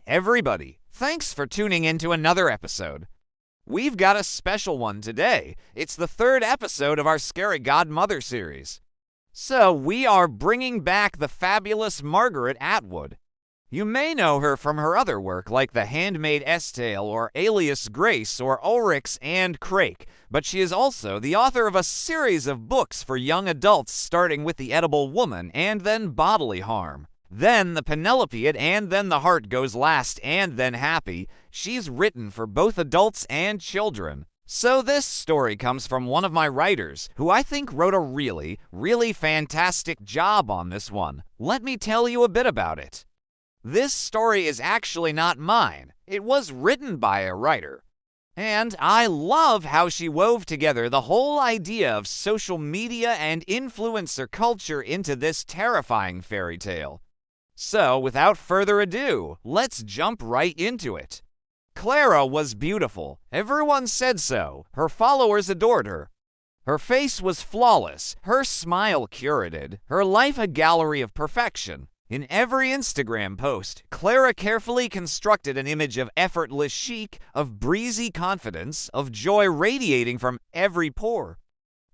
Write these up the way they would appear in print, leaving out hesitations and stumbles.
everybody. Thanks for tuning in to another episode. We've got a special one today. It's the third episode of our Scary Godmother series. So we are bringing back the fabulous Margaret Atwood. You may know her from her other work like The Handmaid's Tale or Alias Grace or Ulrichs and Crake, but she is also the author of a series of books for young adults starting with The Edible Woman and then Bodily Harm. Then The Penelopead, and then The Heart Goes Last, and then Happy. She's written for both adults and children. So this story comes from one of my writers, who I think wrote a really fantastic job on this one. Let me tell you a bit about it. This story is actually not mine. It was written by a writer. And I love how she wove together the whole idea of social media and influencer culture into this terrifying fairy tale. So, without further ado, let's jump right into it. Clara was beautiful. Everyone said so. Her followers adored her. Her face was flawless, her smile curated, her life a gallery of perfection. In every Instagram post, Clara carefully constructed an image of effortless chic, of breezy confidence, of joy radiating from every pore.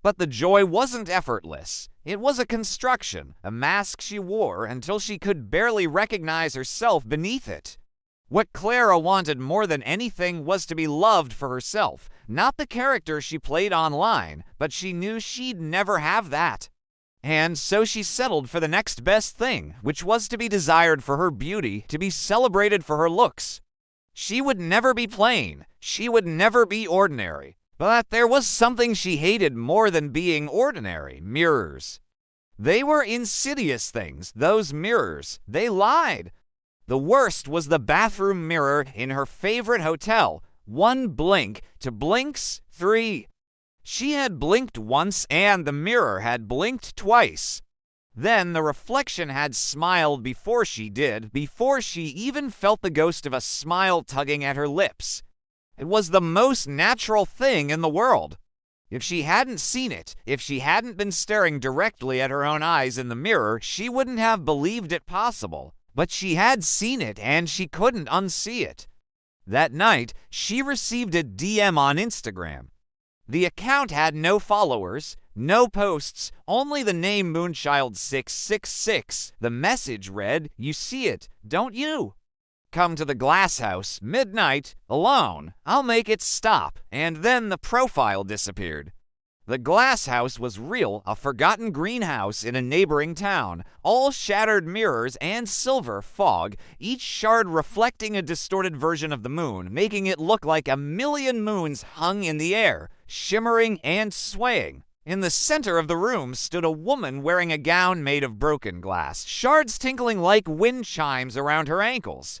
But the joy wasn't effortless. It was a construction, a mask she wore until she could barely recognize herself beneath it. What Clara wanted more than anything was to be loved for herself, not the character she played online, but she knew she'd never have that. And so she settled for the next best thing, which was to be desired for her beauty, to be celebrated for her looks. She would never be plain. She would never be ordinary. But there was something she hated more than being ordinary: mirrors. They were insidious things, those mirrors. They lied. The worst was the bathroom mirror in her favorite hotel. One blink to blinks 3. She had blinked once and the mirror had blinked twice. Then the reflection had smiled before she did, before she even felt the ghost of a smile tugging at her lips. It was the most natural thing in the world. If she hadn't seen it, if she hadn't been staring directly at her own eyes in the mirror, she wouldn't have believed it possible. But she had seen it, and she couldn't unsee it. That night, she received a DM on Instagram. The account had no followers, no posts, only the name Moonchild666. The message read, "You see it, don't you? Come to the glass house, midnight, alone. I'll make it stop." And then the profile disappeared. The glass house was real, a forgotten greenhouse in a neighboring town, all shattered mirrors and silver fog, each shard reflecting a distorted version of the moon, making it look like a million moons hung in the air, shimmering and swaying. In the center of the room stood a woman wearing a gown made of broken glass, shards tinkling like wind chimes around her ankles.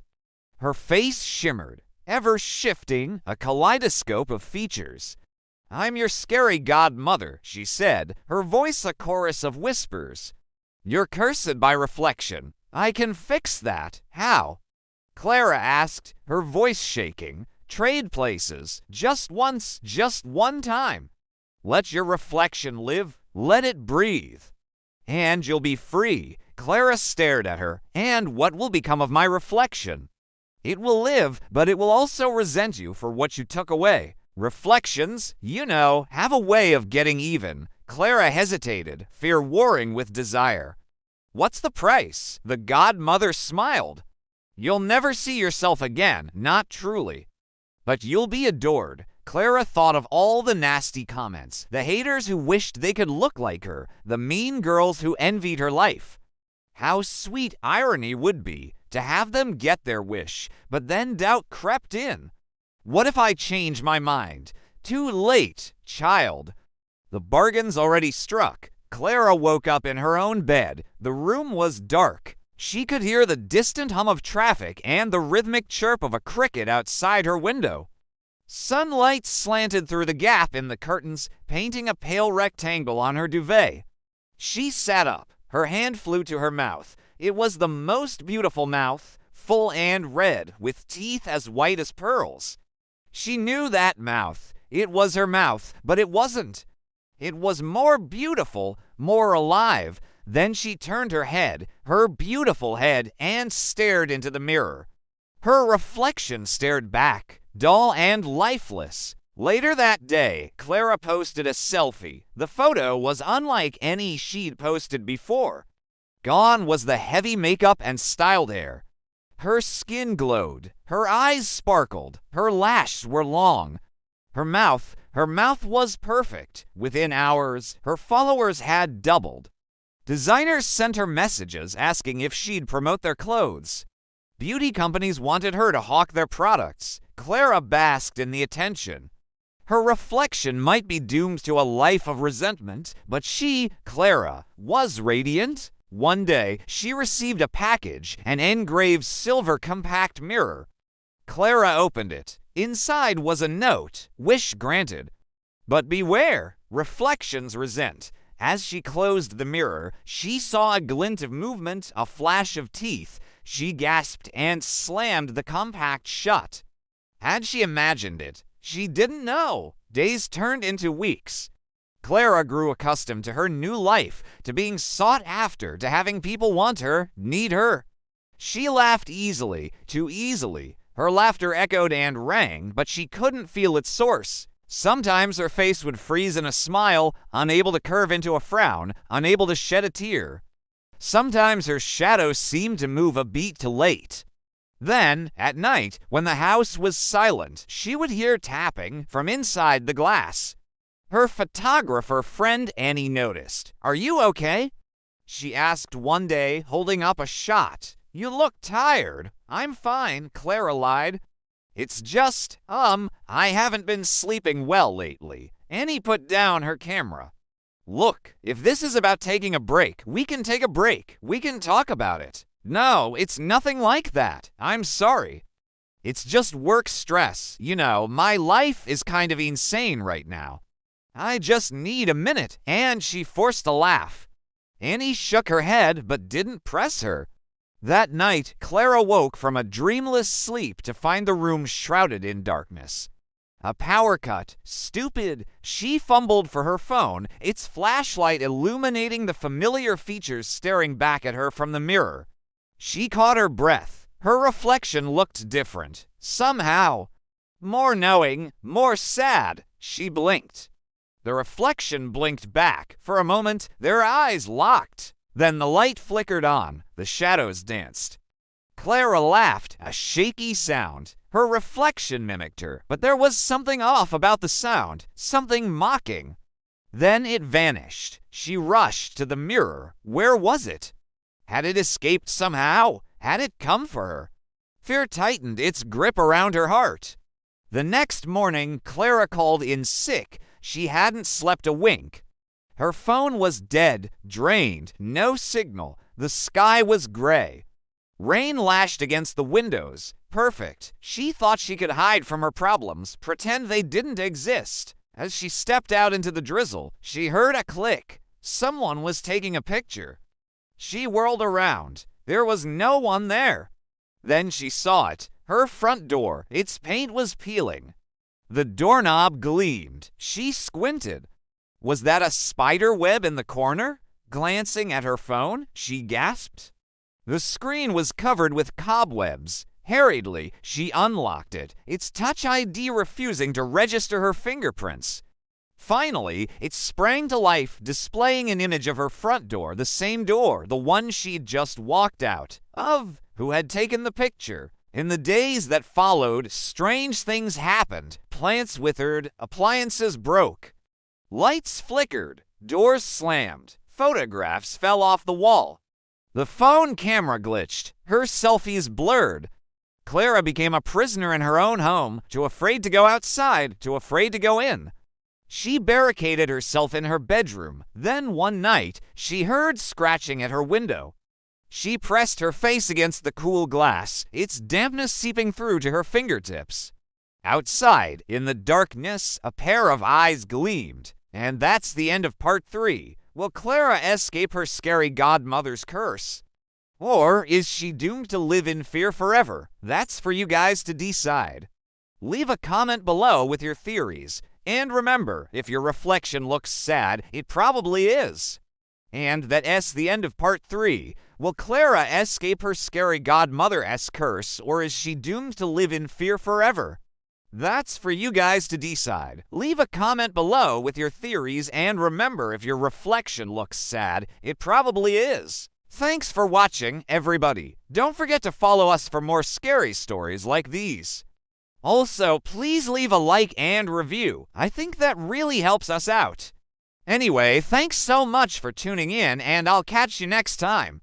Her face shimmered, ever shifting, a kaleidoscope of features. "I'm your scary godmother," she said, her voice a chorus of whispers. "You're cursed by reflection. I can fix that. How?" Clara asked, her voice shaking. "Trade places. Just once, just one time. Let your reflection live. Let it breathe. And you'll be free." Clara stared at her. "And what will become of my reflection?" "It will live, but it will also resent you for what you took away. Reflections, you know, have a way of getting even." Clara hesitated, fear warring with desire. "What's the price?" The godmother smiled. "You'll never see yourself again, not truly. But you'll be adored." Clara thought of all the nasty comments, the haters who wished they could look like her, the mean girls who envied her life. How sweet irony would be to have them get their wish, but then doubt crept in. What if I change my mind? Too late, child. The bargain's already struck. Clara woke up in her own bed. The room was dark. She could hear the distant hum of traffic and the rhythmic chirp of a cricket outside her window. Sunlight slanted through the gap in the curtains, painting a pale rectangle on her duvet. She sat up. Her hand flew to her mouth. It was the most beautiful mouth, full and red, with teeth as white as pearls. She knew that mouth. It was her mouth, but it wasn't. It was more beautiful, more alive. Then she turned her head, her beautiful head, and stared into the mirror. Her reflection stared back, dull and lifeless. Later that day, Clara posted a selfie. The photo was unlike any she'd posted before. Gone was the heavy makeup and styled hair. Her skin glowed, her eyes sparkled, her lashes were long. Her mouth was perfect. Within hours, her followers had doubled. Designers sent her messages asking if she'd promote their clothes. Beauty companies wanted her to hawk their products. Clara basked in the attention. Her reflection might be doomed to a life of resentment, but she, Clara, was radiant. One day, she received a package, an engraved silver compact mirror. Clara opened it. Inside was a note, wish granted. But beware, reflections resent. As she closed the mirror, she saw a glint of movement, a flash of teeth. She gasped and slammed the compact shut. Had she imagined it? She didn't know. Days turned into weeks. Clara grew accustomed to her new life, to being sought after, to having people want her, need her. She laughed easily, too easily. Her laughter echoed and rang, but she couldn't feel its source. Sometimes her face would freeze in a smile, unable to curve into a frown, unable to shed a tear. Sometimes her shadow seemed to move a beat too late. Then, at night, when the house was silent, she would hear tapping from inside the glass. Her photographer friend Annie noticed. "Are you okay?" she asked one day, holding up a shot. "You look tired." "I'm fine," Clara lied. "It's just, I haven't been sleeping well lately." Annie put down her camera. "Look, if this is about taking a break, we can take a break. We can talk about it." "No, it's nothing like that. I'm sorry. It's just work stress. You know, my life is kind of insane right now. I just need a minute." And she forced a laugh. Annie shook her head but didn't press her. That night, Clara woke from a dreamless sleep to find the room shrouded in darkness. A power cut. Stupid. She fumbled for her phone, its flashlight illuminating the familiar features staring back at her from the mirror. She caught her breath. Her reflection looked different. Somehow. More knowing, more sad. She blinked. The reflection blinked back. For a moment, their eyes locked. Then the light flickered on. The shadows danced. Clara laughed, a shaky sound. Her reflection mimicked her, but there was something off about the sound, something mocking. Then it vanished. She rushed to the mirror. Where was it? Had it escaped somehow? Had it come for her? Fear tightened its grip around her heart. The next morning, Clara called in sick. She hadn't slept a wink. Her phone was dead, drained, no signal. The sky was gray. Rain lashed against the windows. Perfect. She thought she could hide from her problems, pretend they didn't exist. As she stepped out into the drizzle, she heard a click. Someone was taking a picture. She whirled around. There was no one there. Then she saw it. Her front door. Its paint was peeling. The doorknob gleamed. She squinted. Was that a spider web in the corner? Glancing at her phone, she gasped. The screen was covered with cobwebs. Hurriedly, she unlocked it, its Touch ID refusing to register her fingerprints. Finally, it sprang to life, displaying an image of her front door, the one she'd just walked out of, who had taken the picture. In the days that followed, strange things happened. Plants withered, appliances broke. Lights flickered, doors slammed, photographs fell off the wall. The phone camera glitched, her selfies blurred. Clara became a prisoner in her own home, too afraid to go outside, too afraid to go in. She barricaded herself in her bedroom. Then one night, she heard scratching at her window. She pressed her face against the cool glass, its dampness seeping through to her fingertips. Outside, in the darkness, a pair of eyes gleamed. And that's the end of part 3. Will Clara escape her scary godmother's curse? Or is she doomed to live in fear forever? That's for you guys to decide. Leave a comment below with your theories. And remember, if your reflection looks sad, it probably is. And that's the end of part 3. Will Clara escape her scary godmother-esque curse, or is she doomed to live in fear forever? That's for you guys to decide. Leave a comment below with your theories, and remember, if your reflection looks sad, it probably is. Thanks for watching, everybody. Don't forget to follow us for more scary stories like these. Also, please leave a like and review. I think that really helps us out. Anyway, thanks so much for tuning in, and I'll catch you next time.